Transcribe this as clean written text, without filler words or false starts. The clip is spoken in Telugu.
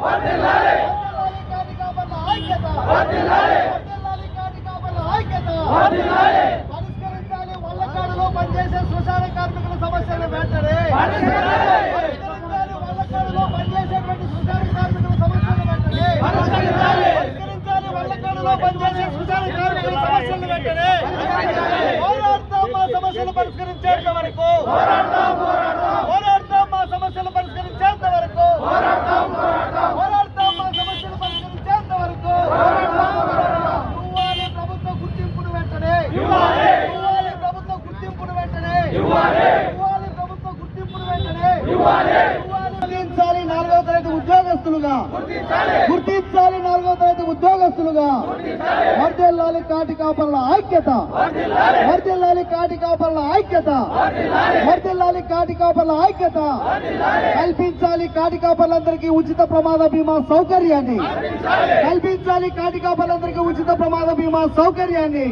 పరిష్కరించాలి వల్లకాడులో పనిచేసే శ్మశాన కార్మికుల సమస్యలు వెంటనే వల్లకాడులో పనిచేసేటువంటి శ్మశాన కార్మికుల సమస్యలు వెంటనే పరిష్కరించాలి వల్లకాడులో పనిచేసే శ్మశాన కార్మికుల సమస్యలు వెంటనే పోరాడతాం మా సమస్యలు పరిష్కరించేంత వరకు పోరాడతాం మా సమస్యలు పరిష్కరించేంత వరకు పోరాడతాం మా సమస్యలు పరిష్కరించేంత వరకు ప్రభుత్వ గుర్తింపును వెంటనే ప్రభుత్వ గుర్తింపును వెంటనే ప్రభుత్వ గుర్తింపును వెంటనే గుర్తించాలి 4వ తరగతి ఉద్యోగస్తులుగా గుర్తించాలి 4వ తరగతి ఉద్యోగస్తులుగా వర్ధిల్లాలి కాటి కాపర్ల ఐక్యత వర్ధిల్లాలి కాటి కాపర్ల ఐక్యత వర్ధిల్లాలి కాటి కాపర్ల ఐక్యత కల్పించాలి కాటి కాపర్లందరికీ ఉచిత ప్రమాద బీమా సౌకర్యాన్ని కల్పించాలి కాటి కాపర్లందరికీ ఉచిత ప్రమాద బీమా సౌకర్యాన్ని